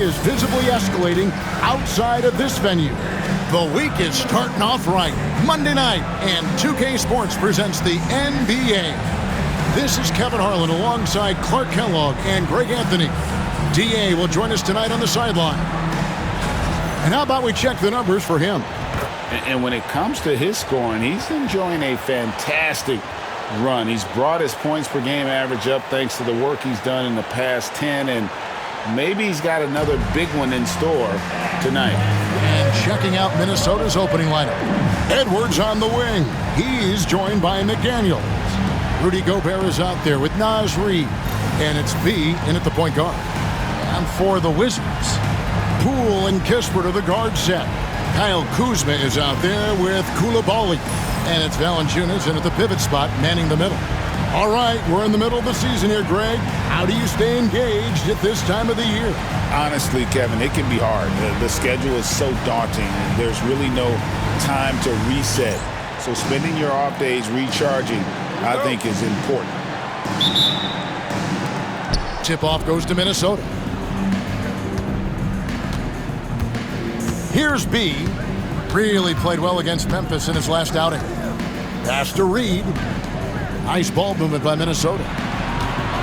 is visibly escalating outside of this venue. The week is starting off right. Monday night, and 2K Sports presents the NBA. This is Kevin Harlan alongside Clark Kellogg and Greg Anthony. DA will join us tonight on the sideline. And how about we check the numbers for him? And when it comes to his scoring, he's enjoying a fantastic run. He's brought his points per game average up thanks to the work he's done in the past 10, and maybe he's got another big one in store tonight. And checking out Minnesota's opening lineup. Edwards on the wing. He's joined by McDaniels. Rudy Gobert is out there with Naz Reid. And it's B in at the point guard. And for the Wizards, Poole and Kispert are the guard set. Kyle Kuzma is out there with Coulibaly. And it's Valanciunas in at the pivot spot, manning the middle. All right, we're in the middle of the season here, Greg. How do you stay engaged at this time of the year? Honestly, Kevin, it can be hard. The schedule is so daunting, and there's really no time to reset. So spending your off days recharging, I think, is important. Tip-off goes to Minnesota. Here's B. Really played well against Memphis in his last outing. Pass to Reid. Nice ball movement by Minnesota.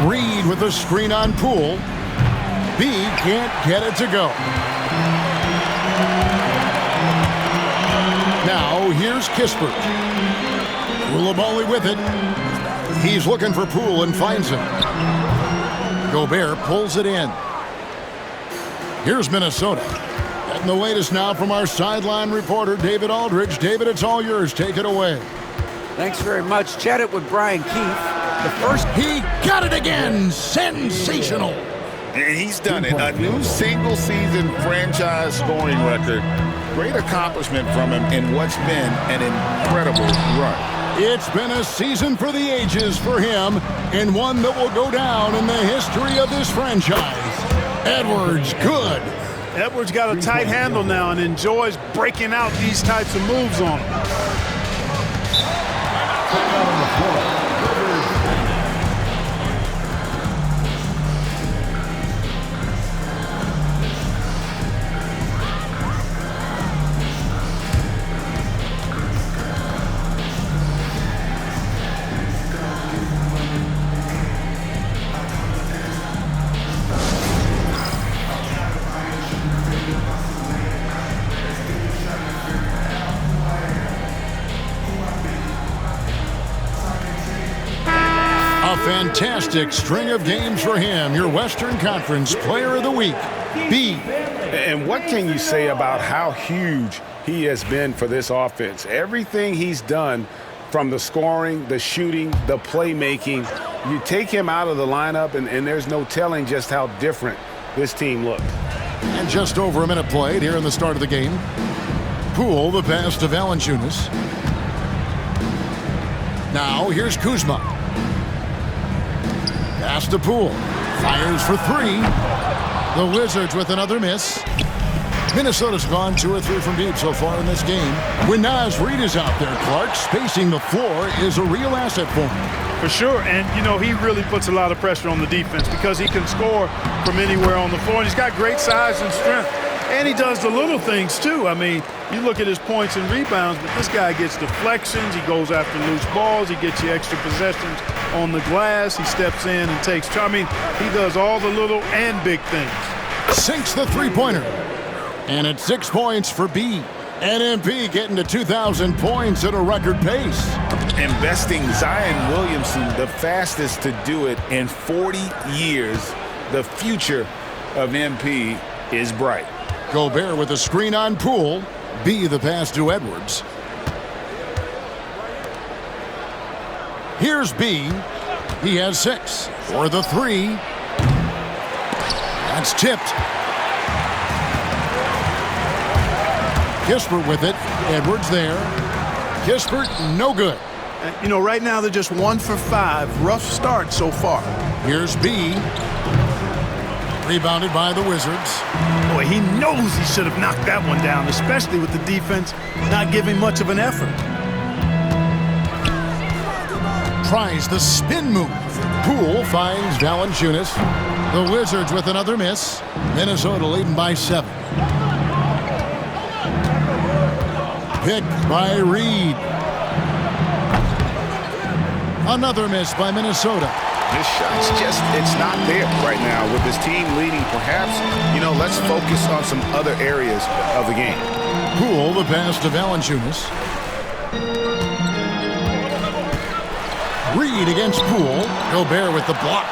Reid with a screen on Poole. B can't get it to go. Now here's Kispert. Coulibaly with it. He's looking for Poole and finds him. Gobert pulls it in. Here's Minnesota. And the latest now from our sideline reporter, David Aldridge. David, it's all yours. Take it away. Thanks very much. Chat it with Brian Keefe. The first... He got it again. Sensational. And he's done it. A new single-season franchise scoring record. Great accomplishment from him in what's been an incredible run. It's been a season for the ages for him, and one that will go down in the history of this franchise. Edwards, good. Edwards got a tight handle now and enjoys breaking out these types of moves on him. Fantastic string of games for him. Your Western Conference Player of the Week, B. And what can you say about how huge he has been for this offense? Everything he's done, from the scoring, the shooting, the playmaking, you take him out of the lineup, and there's no telling just how different this team looked. And just over a minute played here in the start of the game. Poole, the pass to Valanciunas. Now here's Kuzma. Pass to Poole. Fires for three. The Wizards with another miss. Minnesota's gone 2 or 3 from deep so far in this game. When Naz Reid is out there, Clark, spacing the floor is a real asset for him. For sure, and, you know, he really puts a lot of pressure on the defense because he can score from anywhere on the floor, and he's got great size and strength. And he does the little things, too. I mean, you look at his points and rebounds, but this guy gets deflections. He goes after loose balls. He gets you extra possessions on the glass. He steps in and takes charge. I mean, he does all the little and big things. Sinks the three-pointer. And it's 6 points for B. NMP getting to 2,000 points at a record pace. Investing Zion Williamson, the fastest to do it in 40 years. The future of MP is bright. Gobert with a screen on Poole. B, the pass to Edwards. Here's B. He has 6 for the 3. That's tipped. Kispert with it. Edwards there. Kispert, no good. You know, right now they're just 1 for 5. Rough start so far. Here's B. Rebounded by the Wizards. Boy, he knows he should have knocked that one down, especially with the defense not giving much of an effort. Tries the spin move. Poole finds Valanciunas. The Wizards with another miss. Minnesota leading by 7. Picked by Reed. Another miss by Minnesota. His shot's just, it's not there right now with his team leading. Perhaps, let's focus on some other areas of the game. Poole, the pass to Valanciunas. Reed against Poole. Gobert with the block.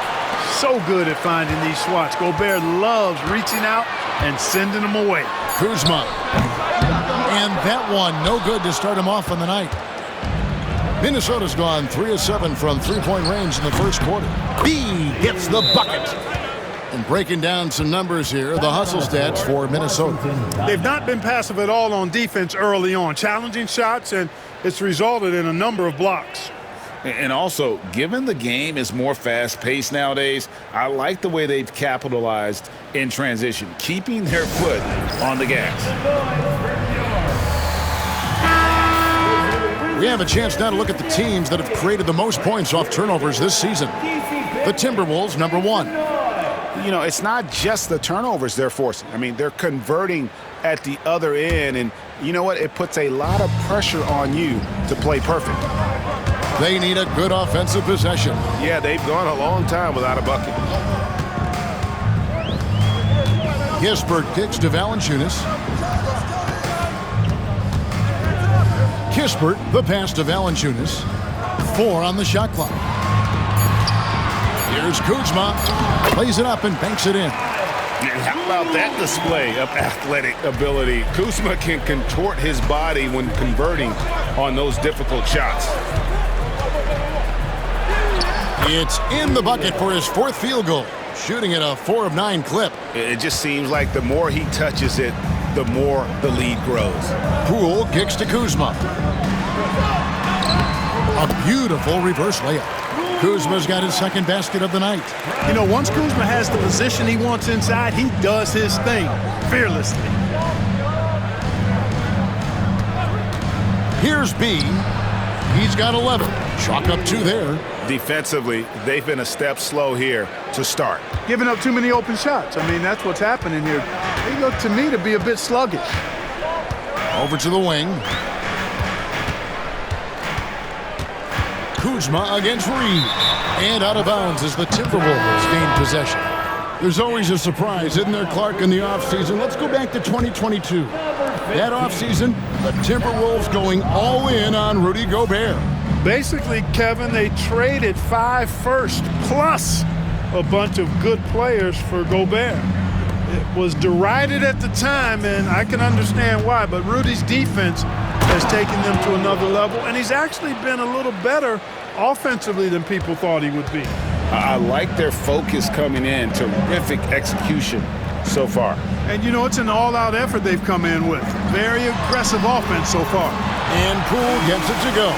So good at finding these swats. Gobert loves reaching out and sending them away. Kuzma. And that one, no good to start him off on the night. Minnesota's gone 3 of 7 from three-point range in the first quarter. B hits the bucket. And breaking down some numbers here, the hustle stats for Minnesota. They've not been passive at all on defense early on. Challenging shots, and it's resulted in a number of blocks. And also, given the game is more fast-paced nowadays, I like the way they've capitalized in transition, keeping their foot on the gas. We have a chance now to look at the teams that have created the most points off turnovers this season. The Timberwolves, number 1. It's not just the turnovers they're forcing. I mean, they're converting at the other end, and you know what? It puts a lot of pressure on you to play perfect. They need a good offensive possession. Yeah, they've gone a long time without a bucket. Kispert kicks to Valanciunas. Kispert, the pass to Valanciunas. 4 on the shot clock. Here's Kuzma. Plays it up and banks it in. And how about that display of athletic ability? Kuzma can contort his body when converting on those difficult shots. It's in the bucket for his 4th field goal. Shooting at a 4 of 9 clip. It just seems like the more he touches it, the more the lead grows. Poole kicks to Kuzma. A beautiful reverse layup. Kuzma's got his 2nd basket of the night. Once Kuzma has the position he wants inside, he does his thing fearlessly. Here's B. He's got 11. Chalk up 2 there. Defensively, they've been a step slow here to start. Giving up too many open shots. I mean, that's what's happening here. They look to me to be a bit sluggish. Over to the wing. Kuzma against Reed. And out of bounds as the Timberwolves gain possession. There's always a surprise, isn't there, Clark, in the offseason? Let's go back to 2022. That offseason, the Timberwolves going all in on Rudy Gobert. Basically, Kevin, they traded 5 firsts plus a bunch of good players for Gobert. It was derided at the time, and I can understand why, but Rudy's defense has taken them to another level, and he's actually been a little better offensively than people thought he would be. I like their focus coming in. Terrific execution so far. And, it's an all-out effort they've come in with. Very aggressive offense so far. And Poole gets it to go.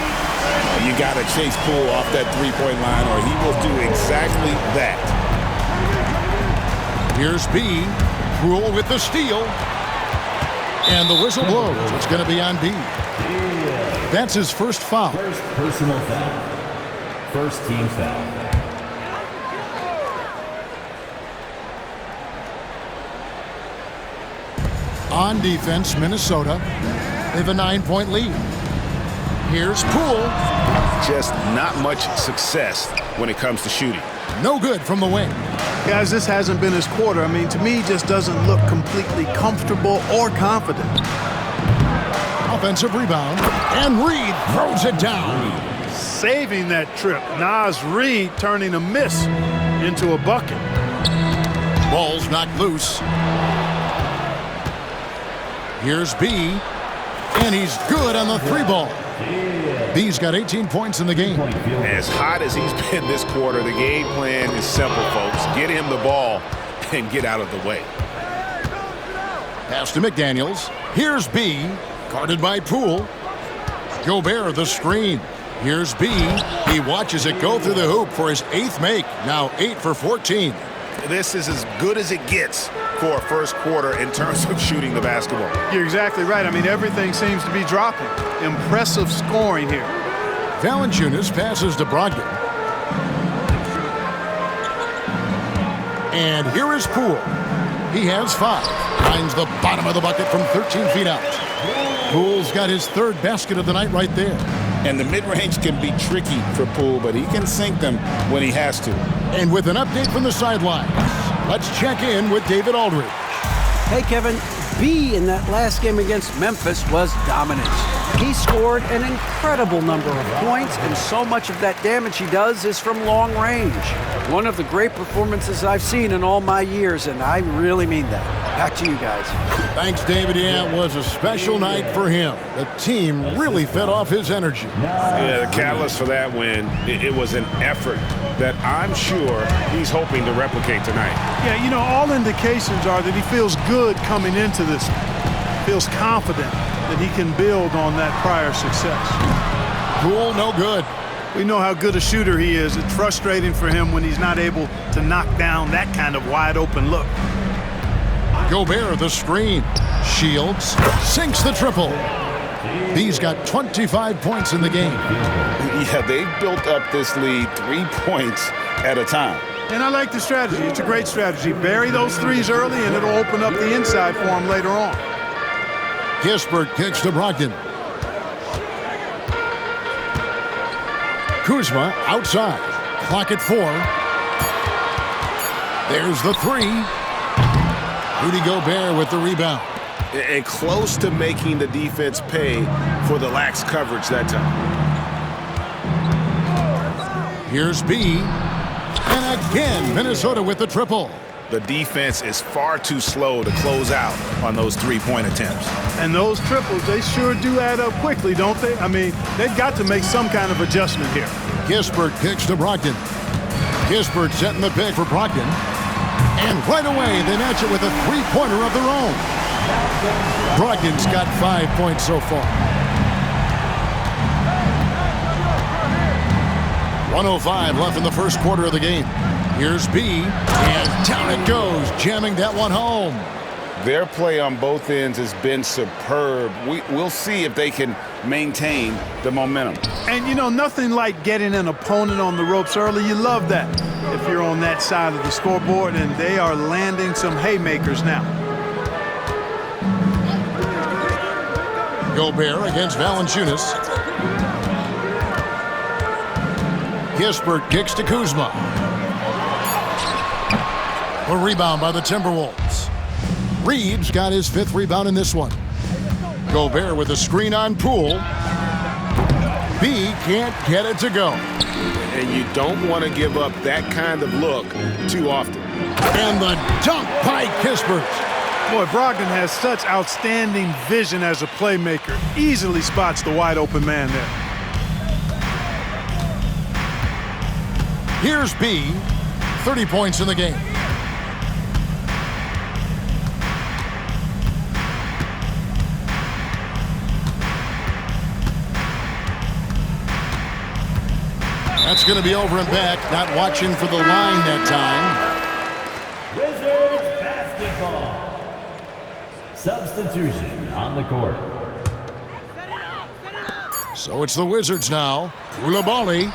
You got to chase Poole off that three-point line, or he will do exactly that. Here's B. Poole with the steal. And the whistle blows. It's going to be on B. That's his first foul. First personal foul. First team foul. On defense, Minnesota. They have a 9-point lead. Here's Poole. Just not much success when it comes to shooting. No good from the wing. Guys, this hasn't been his quarter. I mean, to me, he just doesn't look completely comfortable or confident. Offensive rebound. And Reed throws it down. Saving that trip. Naz Reid turning a miss into a bucket. Ball's knocked loose. Here's B. And he's good on the 3-ball. B's got 18 points in the game. As hot as he's been this quarter, the game plan is simple, folks. Get him the ball and get out of the way. Pass to McDaniels. Here's B. Guarded by Poole. Gobert the screen. Here's B. He watches it go through the hoop for his 8th make. Now 8 for 14. This is as good as it gets for a first quarter in terms of shooting the basketball. You're exactly right. I mean, everything seems to be dropping. Impressive scoring here. Valanciunas passes to Brogdon. And here is Poole. He has 5. Finds the bottom of the bucket from 13 feet out. Poole's got his 3rd basket of the night right there. And the mid-range can be tricky for Poole, but he can sink them when he has to. And with an update from the sidelines, let's check in with David Aldridge. Hey, Kevin. B in that last game against Memphis was dominant. He scored an incredible number of points, and so much of that damage he does is from long range. One of the great performances I've seen in all my years, and I really mean that. Back to you guys. Thanks, David. Yeah, it was a special night for him. The team really fed off his energy. Yeah, the catalyst for that win, it was an effort that I'm sure he's hoping to replicate tonight. Yeah, you know, all indications are that he feels good coming into this. Feels confident that he can build on that prior success. Poole, no good. We know how good a shooter he is. It's frustrating for him when he's not able to knock down that kind of wide-open look. Gobert, the screen. Shields, sinks the triple. He's got 25 points in the game. Yeah, they've built up this lead 3 points at a time. And I like the strategy. It's a great strategy. Bury those threes early, and it'll open up the inside for him later on. Kispert kicks to Brogdon. Kuzma outside. Clock at 4. There's the 3. Rudy Gobert with the rebound. And close to making the defense pay for the lax coverage that time. Here's B. And again, Minnesota with the triple. The defense is far too slow to close out on those three-point attempts. And those triples, they sure do add up quickly, don't they? I mean, they've got to make some kind of adjustment here. Kispert kicks to Brogdon. Kispert setting the pick for Brogdon. And right away, they match it with a three-pointer of their own. Brogdon's got 5 points so far. 1:05 left in the first quarter of the game. Here's B, and down it goes, jamming that one home. Their play on both ends has been superb. We'll see if they can maintain the momentum. And, you know, nothing like getting an opponent on the ropes early. You love that if you're on that side of the scoreboard, and they are landing some haymakers now. Gobert against Valanciunas. Kispert kicks to Kuzma. A rebound by the Timberwolves. Reeves got his 5th rebound in this one. Gobert with a screen on Poole. B can't get it to go. And you don't want to give up that kind of look too often. And the dunk by Kispert. Boy, Brogdon has such outstanding vision as a playmaker. Easily spots the wide open man there. Here's B, 30 points in the game. That's going to be over and back. Not watching for the line that time. Wizards basketball. Substitution on the court. So it's the Wizards now. Koulibaly.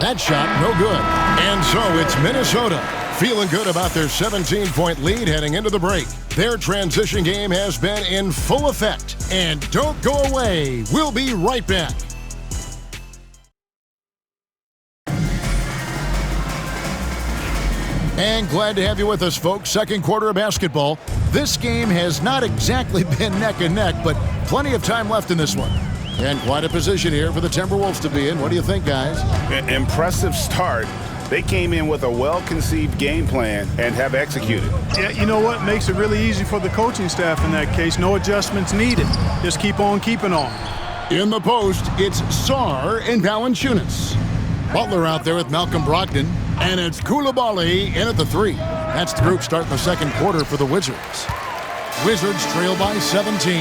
That shot, no good. And so it's Minnesota, feeling good about their 17-point lead heading into the break. Their transition game has been in full effect. And don't go away. We'll be right back. And glad to have you with us, folks. Second quarter of basketball. This game has not exactly been neck and neck, but plenty of time left in this one. And quite a position here for the Timberwolves to be in. What do you think, guys? Impressive start. They came in with a well-conceived game plan and have executed. Yeah, you know what? Makes it really easy for the coaching staff in that case. No adjustments needed. Just keep on keeping on. In the post, it's Sarr and Valanciunas. Butler out there with Malcolm Brogdon. And it's Koulibaly in at the 3. That's the group starting the second quarter for the Wizards. Wizards trail by 17.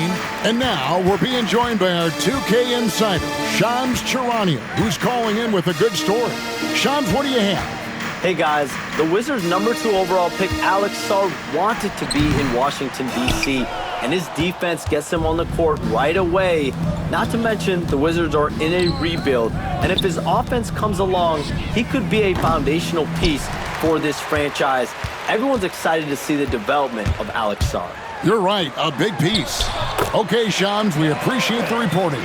And now we're being joined by our 2K insider, Shams Charania, who's calling in with a good story. Shams, what do you have? Hey guys, the Wizards' number 2 overall pick, Alex Sarr, wanted to be in Washington, D.C., and his defense gets him on the court right away. Not to mention, the Wizards are in a rebuild, and if his offense comes along, he could be a foundational piece for this franchise. Everyone's excited to see the development of Alex Sarr. You're right, a big piece. Okay, Shams, we appreciate the reporting.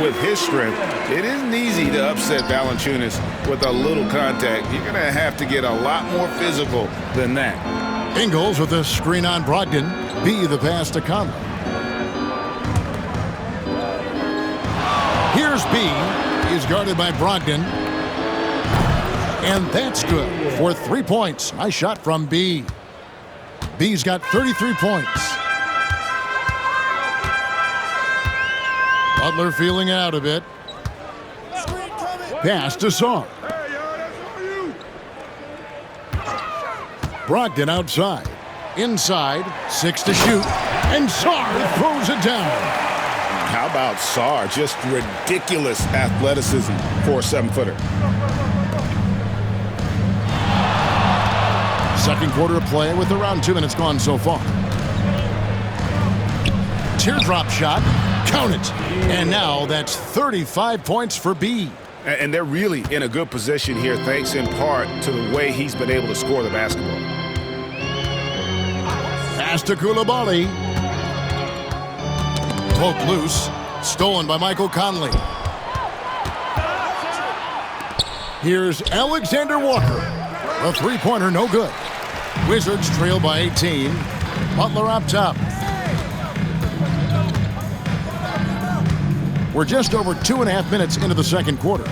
With his strength, it isn't easy to upset Valanciunas with a little contact. You're going to have to get a lot more physical than that. Ingles with a screen on Brogdon. B the pass to Conley. Here's B. He's guarded by Brogdon. And that's good for 3 points. Nice shot from B. B's got 33 points. Butler feeling it out a bit. Pass to Sarr. Brogdon outside. Inside, 6 to shoot. And Sarr throws it down. How about Sarr? Just ridiculous athleticism for a 7-footer. Second quarter of play with around 2 minutes gone so far. Teardrop shot. Count it. And now that's 35 points for B. And they're really in a good position here, thanks in part to the way he's been able to score the basketball. Pass to Coulibaly. Poked loose. Stolen by Michael Conley. Here's Alexander Walker. A three-pointer, no good. Wizards trail by 18. Butler up top. We're just over 2.5 minutes into the second quarter.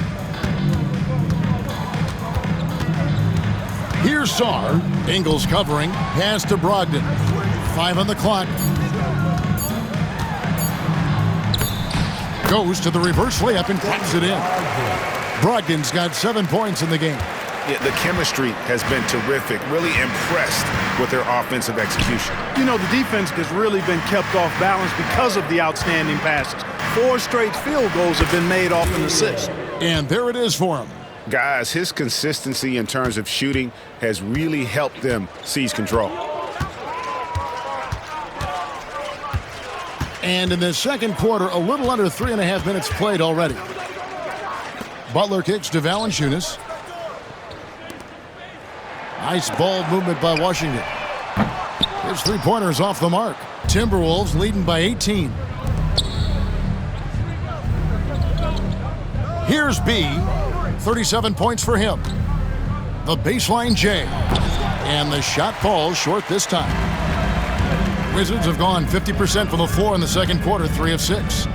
Here's Sarr. Ingles covering. Pass to Brogdon. 5 on the clock. Goes to the reverse layup and claps it in. Brogdon's got 7 points in the game. Yeah, the chemistry has been terrific. Really impressed with their offensive execution. You know, the defense has really been kept off balance because of the outstanding passes. 4 straight field goals have been made off an assist. And there it is for him. Guys, his consistency in terms of shooting has really helped them seize control. And in the second quarter, a little under 3.5 minutes played already. Butler kicks to Valanciunas. Nice ball movement by Washington. His three-pointer's off the mark. Timberwolves leading by 18. Here's B. 37 points for him. The baseline J. And the shot falls short this time. Wizards have gone 50% from the floor in the second quarter, 3 of 6.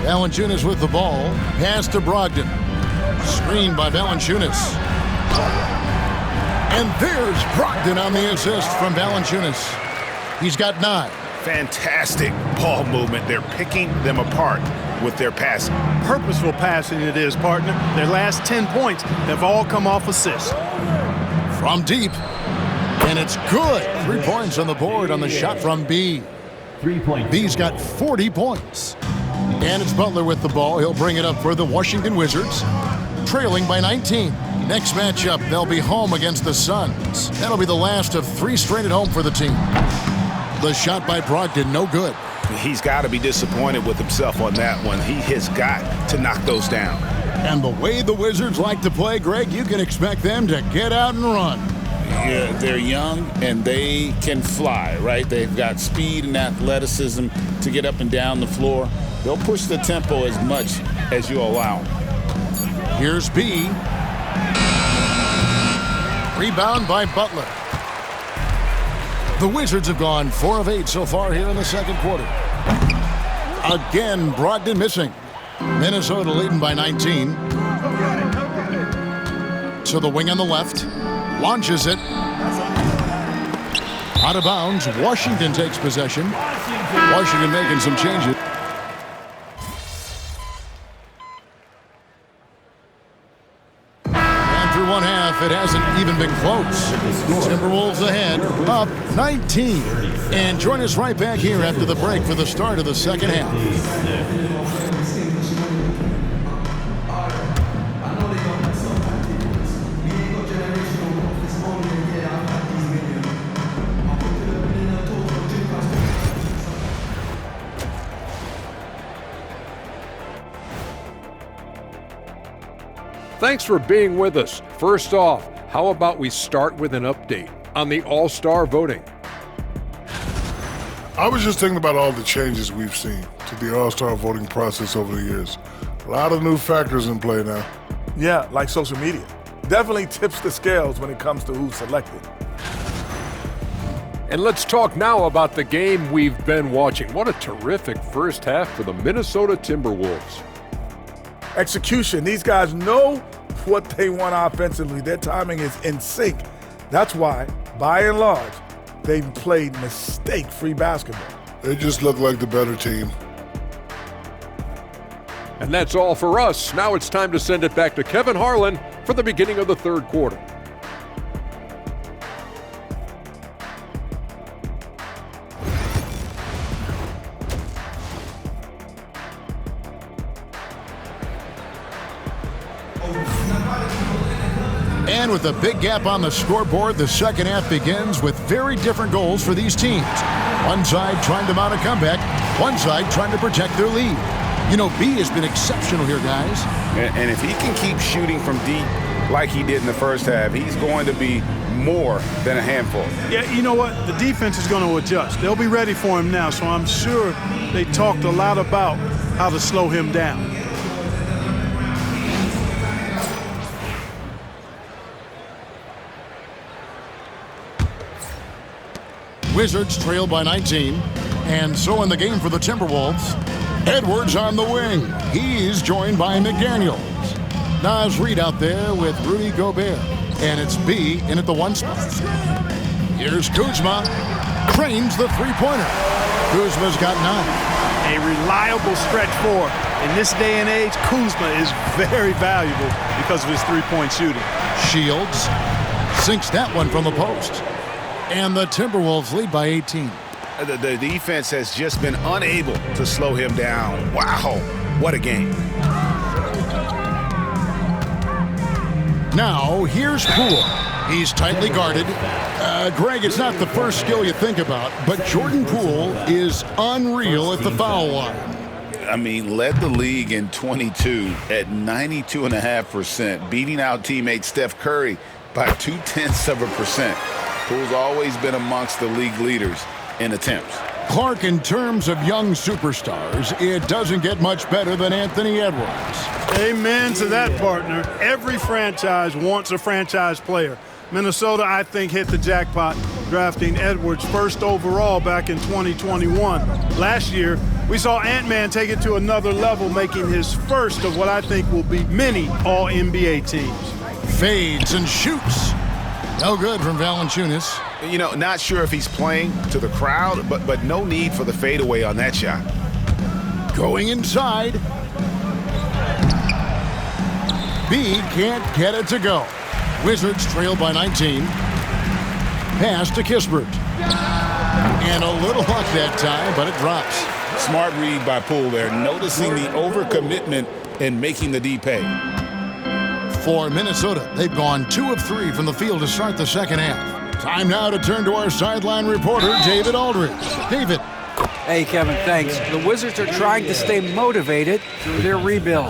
Valanciunas with the ball. Pass to Brogdon. Screened by Valanciunas. And there's Brogdon on the assist from Valanciunas. He's got 9. Fantastic ball movement. They're picking them apart with their passing. Purposeful passing it is, partner. Their last 10 points have all come off assists. From deep. And it's good. 3 points on the board on the shot from B. 3 points. B's got 40 points. And it's Butler with the ball. He'll bring it up for the Washington Wizards. Trailing by 19. Next matchup, they'll be home against the Suns. That'll be the last of 3 straight at home for the team. The shot by Brogdon, no good. He's got to be disappointed with himself on that one. He has got to knock those down. And the way the Wizards like to play, Greg, you can expect them to get out and run. Yeah, they're young and they can fly, right? They've got speed and athleticism to get up and down the floor. They'll push the tempo as much as you allow them. Here's B. Rebound by Butler. The Wizards have gone 4 of 8 so far here in the second quarter. Again, Brogdon missing. Minnesota leading by 19. To the wing on the left. Launches it. Out of bounds. Washington takes possession. Washington making some changes. And through one half, it hasn't even been close. Timberwolves ahead, up 19. And join us right back here after the break for the start of the second half. Thanks for being with us. First off, how about we start with an update on the All-Star voting? I was just thinking about all the changes we've seen to the All-Star voting process over the years. A lot of new factors in play now. Yeah, like social media. Definitely tips the scales when it comes to who's selected. And let's talk now about the game we've been watching. What a terrific first half for the Minnesota Timberwolves. Execution. These guys know what they want offensively. Their timing is in sync. That's why, by and large, they've played mistake-free basketball. They just look like the better team. And that's all for us. Now it's time to send it back to Kevin Harlan for the beginning of the third quarter. And with a big gap on the scoreboard, the second half begins with very different goals for these teams. One side trying to mount a comeback, one side trying to protect their lead. You know, B has been exceptional here, guys. And if he can keep shooting from deep like he did in the first half, he's going to be more than a handful. Yeah, you know what? The defense is going to adjust. They'll be ready for him now, so I'm sure they talked a lot about how to slow him down. Wizards trail by 19, and so in the game for the Timberwolves, Edwards on the wing. He's joined by McDaniels. Naz Reid out there with Rudy Gobert, and it's B in at the 1 spot. Here's Kuzma, cranes the three-pointer. Kuzma's got 9. A reliable stretch 4. In this day and age, Kuzma is very valuable because of his three-point shooting. Shields sinks that one from the post. And the Timberwolves lead by 18. The defense has just been unable to slow him down. Wow, what a game. Now, here's Poole. He's tightly guarded. Greg, it's not the first skill you think about, but Jordan Poole is unreal at the foul line. I mean, led the league in 22 at 92.5%, beating out teammate Steph Curry by 0.2%. Poole's always been amongst the league leaders in attempts. Clark, in terms of young superstars, it doesn't get much better than Anthony Edwards. Amen to that, partner. Every franchise wants a franchise player. Minnesota, I think, hit the jackpot drafting Edwards first overall back in 2021. Last year, we saw Ant-Man take it to another level, making his first of what I think will be many All-NBA teams. Fades and shoots. No good from Valanciunas. You know, not sure if he's playing to the crowd, but no need for the fadeaway on that shot. Going inside. B can't get it to go. Wizards trail by 19. Pass to Kispert. And a little luck that time, but it drops. Smart read by Poole there, noticing the overcommitment and making the D pay. For Minnesota, they've gone 2 of 3 from the field to start the second half. Time now to turn to our sideline reporter, David Aldridge. David. Hey, Kevin, thanks. The Wizards are trying to stay motivated through their rebuild.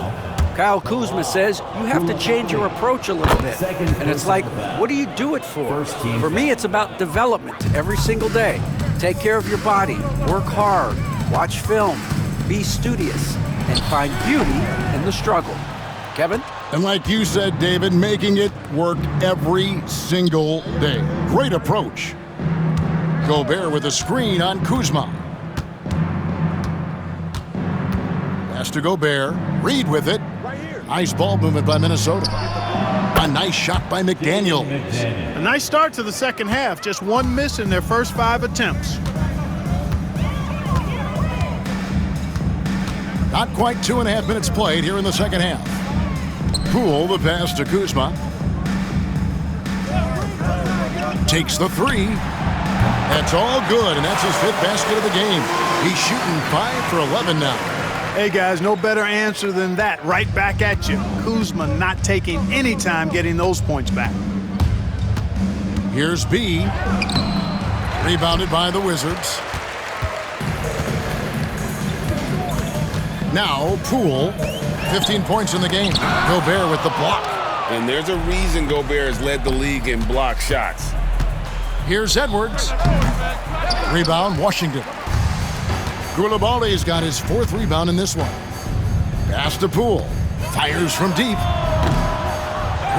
Kyle Kuzma says you have to change your approach a little bit. And it's like, what do you do it for? For me, it's about development every single day. Take care of your body, work hard, watch film, be studious, and find beauty in the struggle. Kevin? And like you said, David, making it work every single day. Great approach. Gobert with a screen on Kuzma. Pass to Gobert. Reid with it. Nice ball movement by Minnesota. A nice shot by McDaniels. A nice start to the second half. Just one miss in their first 5 attempts. Not quite 2.5 minutes played here in the second half. Poole, the pass to Kuzma. Takes the 3. That's all good, and that's his 5th basket of the game. He's shooting 5 for 11 now. Hey, guys, no better answer than that. Right back at you. Kuzma not taking any time getting those points back. Here's B. Rebounded by the Wizards. Now, Poole. 15 points in the game. Gobert with the block. And there's a reason Gobert has led the league in block shots. Here's Edwards. Rebound, Washington. Koulibaly's got his 4th rebound in this one. Pass to Poole. Fires from deep.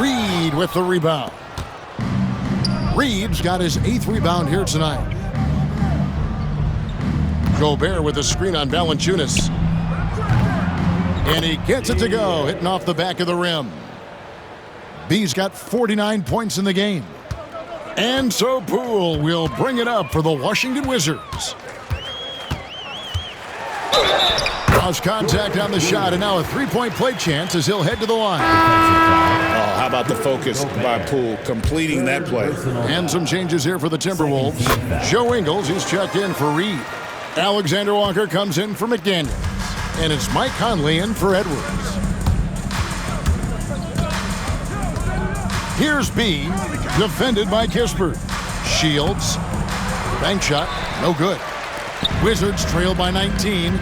Reed with the rebound. Reed's got his 8th rebound here tonight. Gobert with a screen on Valanciunas. And he gets it to go, hitting off the back of the rim. B's got 49 points in the game. And so Poole will bring it up for the Washington Wizards. Lost contact on the shot, and now a 3-point play chance as he'll head to the line. Oh, how about the focus by Poole, completing that play. And some changes here for the Timberwolves. Joe Ingles, he's checked in for Reed. Alexander Walker comes in for McDaniels. And it's Mike Conley in for Edwards. Here's B, defended by Kispert. Shields. Bank shot, no good. Wizards trail by 19.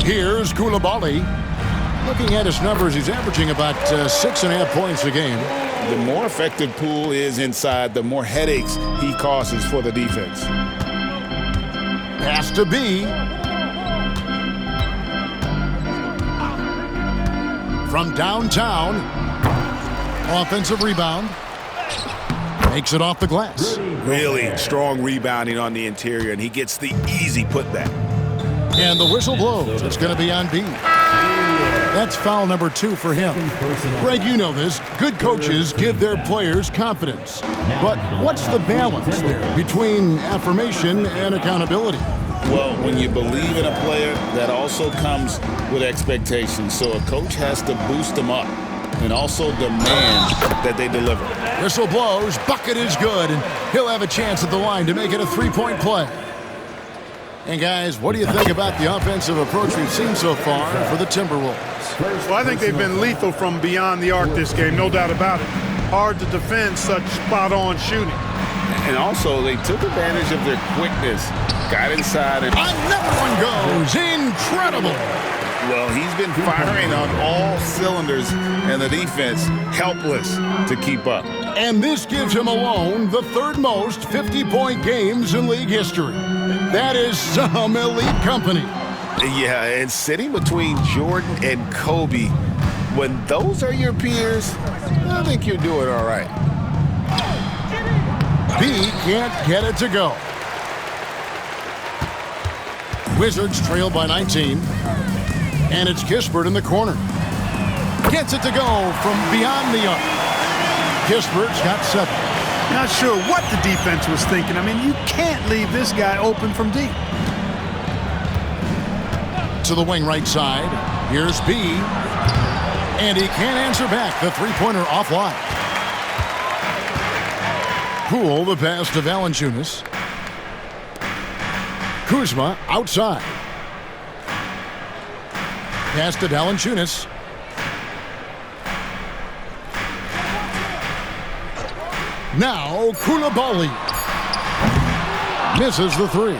Here's Koulibaly. Looking at his numbers, he's averaging about 6.5 points a game. The more effective Poole is inside, the more headaches he causes for the defense. Pass to B. From downtown. Offensive rebound. Makes it off the glass. Really strong rebounding on the interior, and he gets the easy putback. And the whistle blows. It's going to be on B. That's foul number 2 for him. Greg, you know this. Good coaches give their players confidence. But what's the balance there between affirmation and accountability? Well, when you believe in a player, that also comes with expectations. So a coach has to boost them up and also demand that they deliver. Whistle blows. Bucket is good. And he'll have a chance at the line to make it a 3-point play. And guys, what do you think about the offensive approach we've seen so far for the Timberwolves? Well, I think they've been lethal from beyond the arc this game, no doubt about it. Hard to defend such spot-on shooting. And also, they took advantage of their quickness, got inside. And another one goes. Incredible. Well, he's been firing on all cylinders, and the defense helpless to keep up. And this gives him alone the 3rd most 50-point games in league history. That is some elite company. Yeah, and sitting between Jordan and Kobe, when those are your peers, I think you're doing all right. B can't get it to go. Wizards trail by 19. And it's Kispert in the corner. Gets it to go from beyond the arc. Kispert's got 7. Not sure what the defense was thinking. I mean, you can't leave this guy open from deep. To the wing right side. Here's B. And he can't answer back. The 3-pointer offline. Poole, the pass to Valanciunas. Kuzma outside. Pass to Valanciunas. Now Koulibaly misses the 3.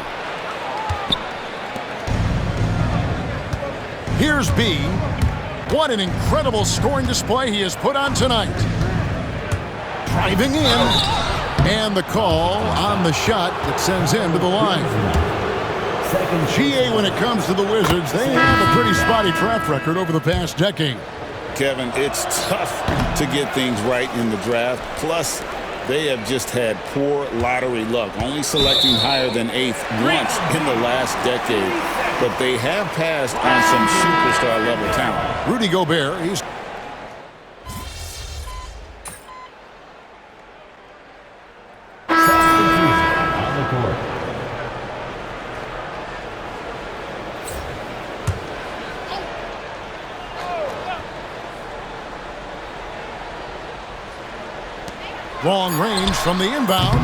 Here's B. What an incredible scoring display he has put on tonight. Driving in. And the call on the shot that sends him to the line. GA, when it comes to the Wizards, they have a pretty spotty track record over the past decade. Kevin, it's tough to get things right in the draft. Plus, they have just had poor lottery luck, only selecting higher than 8th once in the last decade. But they have passed on some superstar-level talent. Rudy Gobert, he's... long range from the inbound.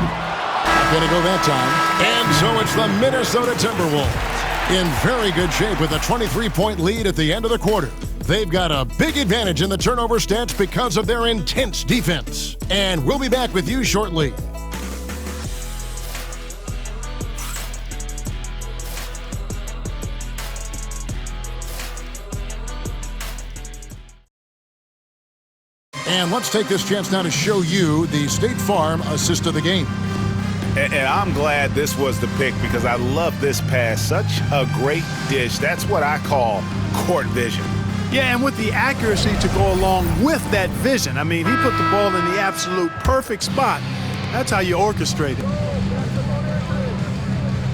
Gonna go that time. And so it's the Minnesota Timberwolves in very good shape with a 23-point lead at the end of the quarter. They've got a big advantage in the turnover stats because of their intense defense. And we'll be back with you shortly. And let's take this chance now to show you the State Farm assist of the game. And I'm glad this was the pick because I love this pass. Such a great dish. That's what I call court vision. Yeah, and with the accuracy to go along with that vision. I mean, he put the ball in the absolute perfect spot. That's how you orchestrate it.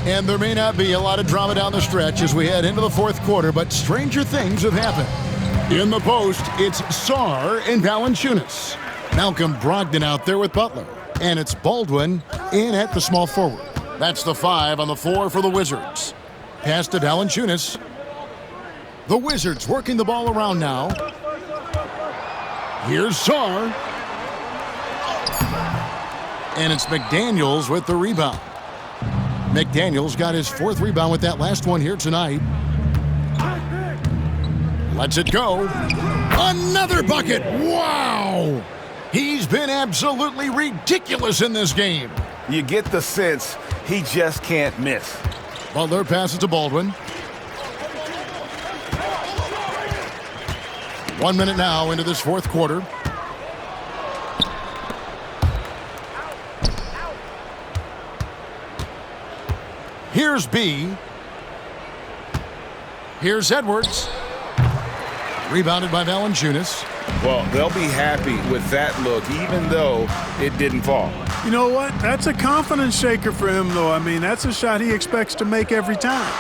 And there may not be a lot of drama down the stretch as we head into the fourth quarter, but stranger things have happened. In the post, it's Sarr and Valanciunas. Malcolm Brogdon out there with Butler. And it's Baldwin in at the small forward. That's the 5 on the floor for the Wizards. Pass to Valanciunas. The Wizards working the ball around now. Here's Sarr. And it's McDaniels with the rebound. McDaniels got his 4th rebound with that last one here tonight. Lets it go. Another bucket. Wow! He's been absolutely ridiculous in this game. You get the sense he just can't miss. Butler passes to Baldwin. 1 minute now into this fourth quarter. Here's B. Here's Edwards. Rebounded by Valanciunas. Well, they'll be happy with that look, even though it didn't fall. You know what? That's a confidence shaker for him, though. I mean, that's a shot he expects to make every time.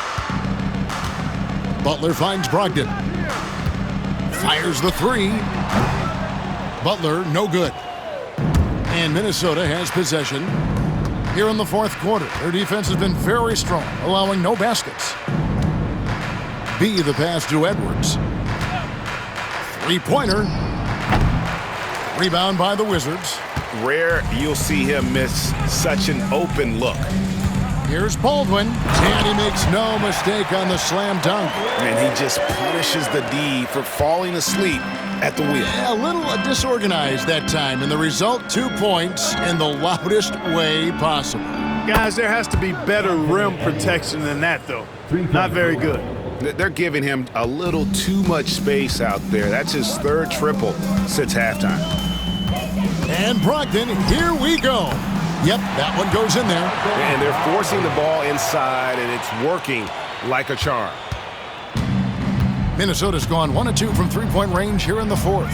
Butler finds Brogdon. Fires the 3. Butler, no good. And Minnesota has possession here in the fourth quarter. Their defense has been very strong, allowing no baskets. B, the pass to Edwards. 3-pointer. Rebound by the Wizards. Rare you'll see him miss such an open look. Here's Baldwin, and he makes no mistake on the slam dunk. And he just punishes the D for falling asleep at the wheel. A little disorganized that time, and the result, 2 points in the loudest way possible. Guys, there has to be better rim protection than that, though. Not very good. They're giving him a little too much space out there. That's his 3rd triple since halftime. And Brogdon, here we go. Yep, that one goes in there. And they're forcing the ball inside, and it's working like a charm. Minnesota's gone 1 of 2 from three-point range here in the fourth.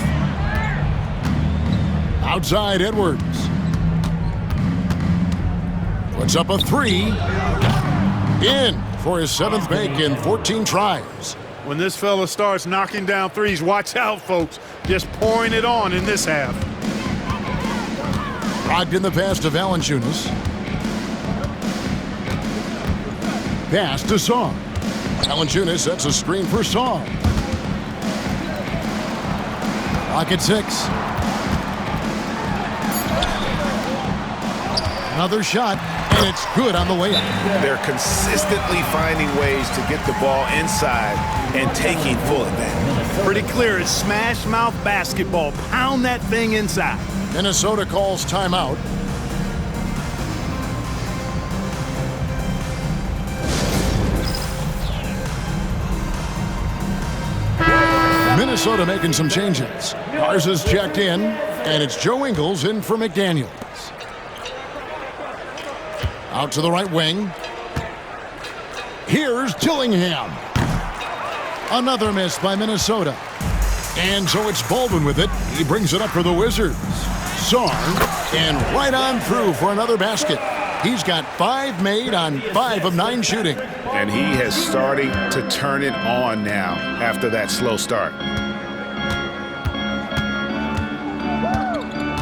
Outside Edwards. Puts up a 3. In for his 7th make in 14 tries. When this fella starts knocking down threes, watch out, folks. Just pouring it on in this half. Brogdon the pass to Valanciunas. Pass to Sarr. Valanciunas sets a screen for Sarr. Rocket 6. Another shot, and it's good on the way up. They're consistently finding ways to get the ball inside and taking full advantage. Pretty clear, it's smash mouth basketball. Pound that thing inside. Minnesota calls timeout. Minnesota making some changes. Garza's checked in, and it's Joe Ingles in for McDaniels. Out to the right wing. Here's Dillingham. Another miss by Minnesota. And so it's Baldwin with it. He brings it up for the Wizards. Sarr, and right on through for another basket. He's got 5 made on 5 of 9 shooting. And he has starting to turn it on now after that slow start.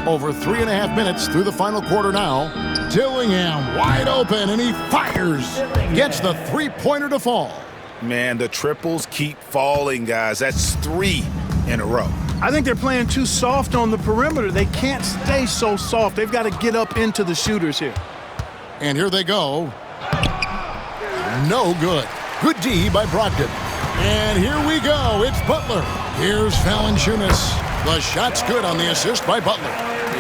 Over 3.5 minutes through the final quarter now. Dillingham wide open, and he fires. Gets the 3-pointer to fall. Man, the triples keep falling, guys. That's 3 in a row. I think they're playing too soft on the perimeter. They can't stay so soft. They've got to get up into the shooters here. And here they go. No good. Good D by Brogdon. And here we go. It's Butler. Here's Valanciunas. The shot's good on the assist by Butler.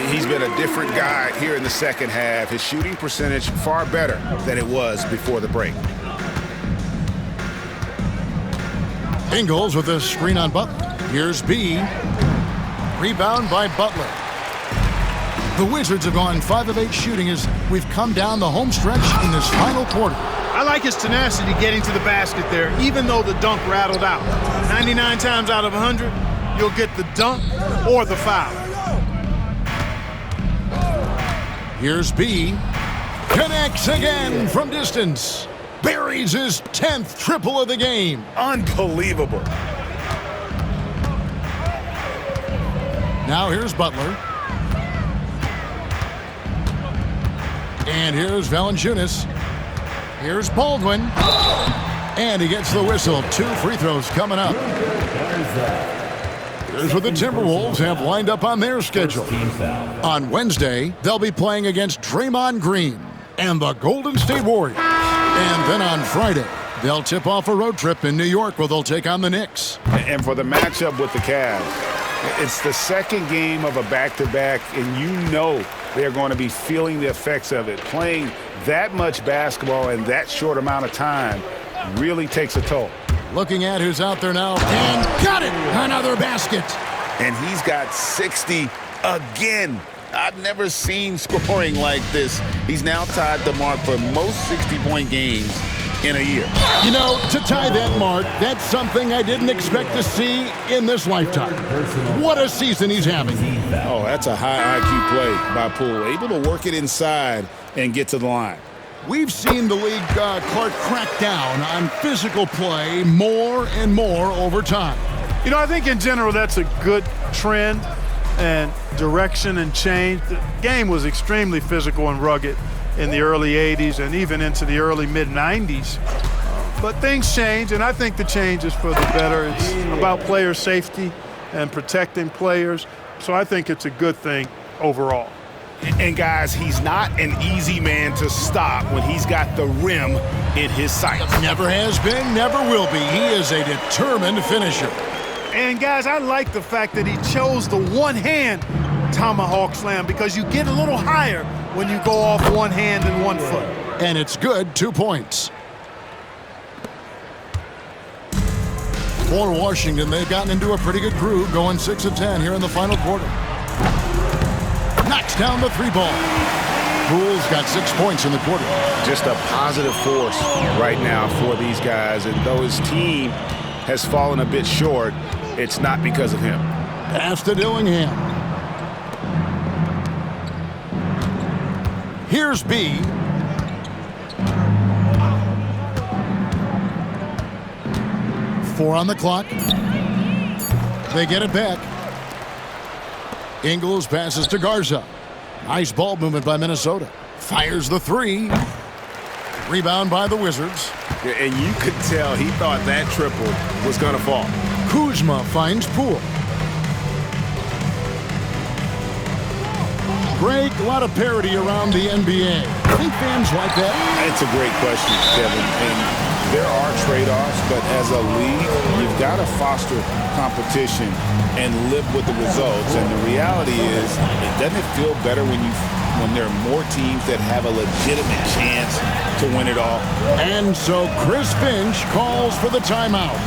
He's been a different guy here in the second half. His shooting percentage far better than it was before the break. Ingles with a screen on Butler. Here's B. Rebound by Butler. The Wizards have gone 5 of 8 shooting as we've come down the home stretch in this final quarter. I like his tenacity getting to the basket there, even though the dunk rattled out. 99 times out of 100, you'll get the dunk or the foul. Here's B. Connects again from distance. Buries his 10th triple of the game. Unbelievable. Now here's Butler. And here's Valanciunas. Here's Baldwin. And he gets the whistle. 2 free throws coming up. Here's what the Timberwolves have lined up on their schedule. On Wednesday, they'll be playing against Draymond Green and the Golden State Warriors. And then on Friday, they'll tip off a road trip in New York where they'll take on the Knicks. And for the matchup with the Cavs, it's the second game of a back-to-back, and you know they're going to be feeling the effects of it. Playing that much basketball in that short amount of time really takes a toll. Looking at who's out there now, and got it! Another basket. And he's got 60 again. I've never seen scoring like this. He's now tied the mark for most 60-point games in a year. You know, to tie that mark, that's something I didn't expect to see in this lifetime. What a season he's having. Oh, that's a high IQ play by Poole. Able to work it inside and get to the line. We've seen the league, Clark, crack down on physical play more and more over time. You know, I think in general that's a good trend and direction and change. The game was extremely physical and rugged in the early 80s and even into the early mid-90s. But things change, and I think the change is for the better. It's about player safety and protecting players. So I think it's a good thing overall. And guys, he's not an easy man to stop when he's got the rim in his sights. Never has been, never will be. He is a determined finisher. And guys, I like the fact that he chose the one-hand tomahawk slam because you get a little higher when you go off one hand and 1 foot. And it's good, 2 points. For Washington, they've gotten into a pretty good groove, going 6 of 10 here in the final quarter. Knocks down the 3 ball. Poole's got 6 points in the quarter. Just a positive force right now for these guys. And though his team has fallen a bit short, it's not because of him. Pass to Dillingham. Here's B. Four on the clock. They get it back. Ingles passes to Garza. Nice ball movement by Minnesota. Fires the 3. Rebound by the Wizards. Yeah, and you could tell he thought that triple was going to fall. Kuzma finds Poole. Greg, a lot of parity around the NBA. I think fans like that. It's a great question, Kevin. And there are trade-offs, but as a league, you've got to foster competition and live with the results. And the reality is, doesn't it feel better when there are more teams that have a legitimate chance to win it all? And so Chris Finch calls for the timeout.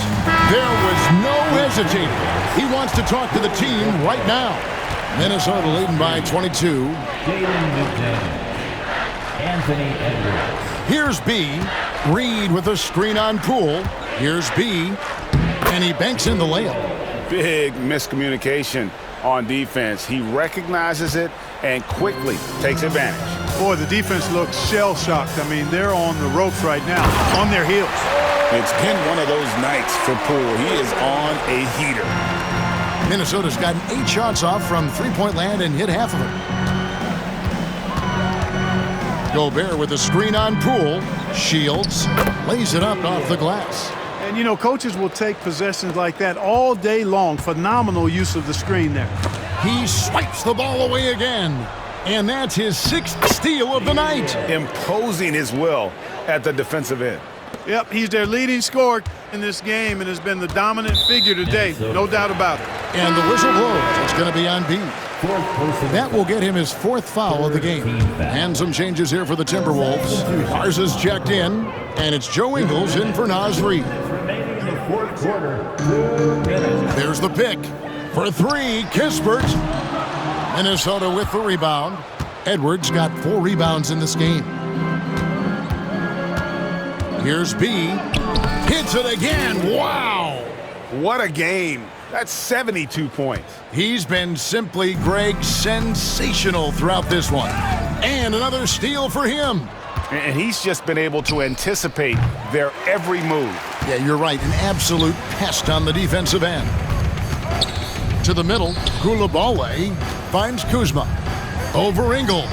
There was no hesitating. He wants to talk to the team right now. Minnesota leading by 22. Anthony Edwards. Here's B. Reed with a screen on Poole. Here's B. And he banks in the layup. Big miscommunication on defense. He recognizes it and quickly takes advantage. Boy, the defense looks shell-shocked. I mean, they're on the ropes right now, on their heels. It's been one of those nights for Poole. He is on a heater. Minnesota's gotten 8 shots off from three-point land and hit half of it. Gobert with a screen on Poole. Shields lays it up off the glass. And, you know, coaches will take possessions like that all day long. Phenomenal use of the screen there. He swipes the ball away again. And that's his 6th steal of the night. Imposing his will at the defensive end. Yep, he's their leading scorer in this game and has been the dominant figure today, no doubt about it. And the whistle blows. It's going to be on B. That will get him his 4th foul of the game. And some changes here for the Timberwolves. Garza's checked in, and it's Joe Ingles in for Naz Reid. There's the pick. For three, Kispert. Minnesota with the rebound. Edwards got 4 rebounds in this game. Here's B. Hits it again. Wow. What a game. That's 72 points. He's been simply, Greg, sensational throughout this one. And another steal for him. And he's just been able to anticipate their every move. Yeah, you're right. An absolute pest on the defensive end. To the middle, Koulibaly finds Kuzma. Over Ingles.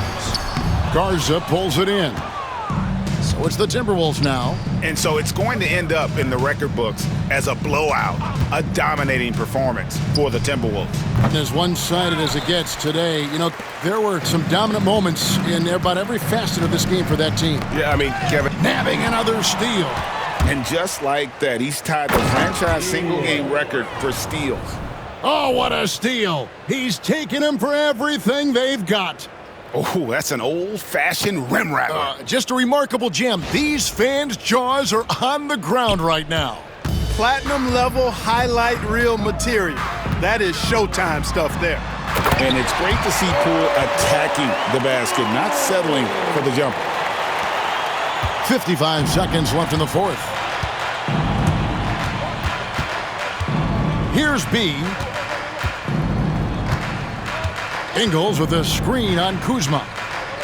Garza pulls it in. So it's the Timberwolves now. And so it's going to end up in the record books as a blowout, a dominating performance for the Timberwolves. And as one-sided as it gets today, you know, there were some dominant moments in about every facet of this game for that team. Yeah, I mean, Kevin. Nabbing another steal. And just like that, he's tied the franchise single-game record for steals. Oh, what a steal. He's taking them for everything they've got. Oh, that's an old-fashioned rim rattler. Just a remarkable gem. These fans' jaws are on the ground right now. Platinum level highlight reel material. That is Showtime stuff there. And it's great to see Poole attacking the basket, not settling for the jumper. 55 seconds left in the fourth. Here's B. Ingles with a screen on Kuzma.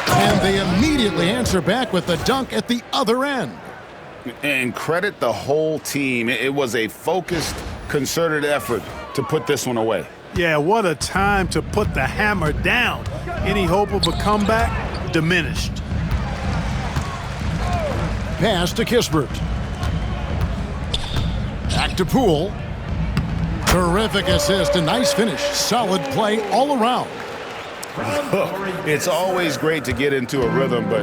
And they immediately answer back with the dunk at the other end. And credit the whole team. It was a focused, concerted effort to put this one away. Yeah, what a time to put the hammer down. Any hope of a comeback? Diminished. Pass to Kispert. Back to Poole. Terrific assist, a nice finish. Solid play all around. Look, it's always great to get into a rhythm, but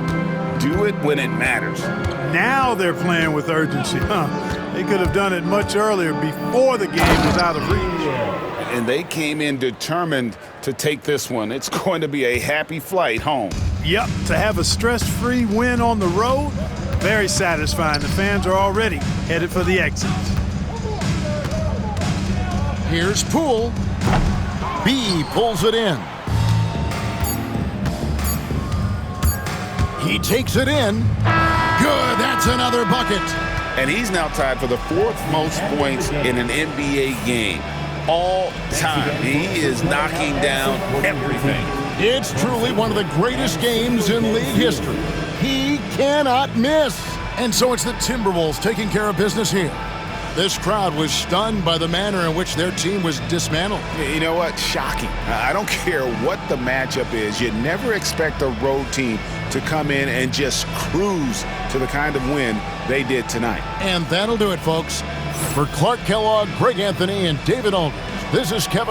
do it when it matters. Now they're playing with urgency. They could have done it much earlier before the game was out of reach. And they came in determined to take this one. It's going to be a happy flight home. Yep, to have a stress-free win on the road, very satisfying. The fans are already headed for the exits. Here's Poole. B pulls it in. He takes it in. Good, that's another bucket. And he's now tied for the 4th most points in an NBA game all time. He is knocking down everything. It's truly one of the greatest games in league history. He cannot miss. And so it's the Timberwolves taking care of business here. This crowd was stunned by the manner in which their team was dismantled. You know what? Shocking. I don't care what the matchup is. You never expect a road team to come in and just cruise to the kind of win they did tonight. And that'll do it, folks. For Clark Kellogg, Greg Anthony, and David Aldridge, this is Kevin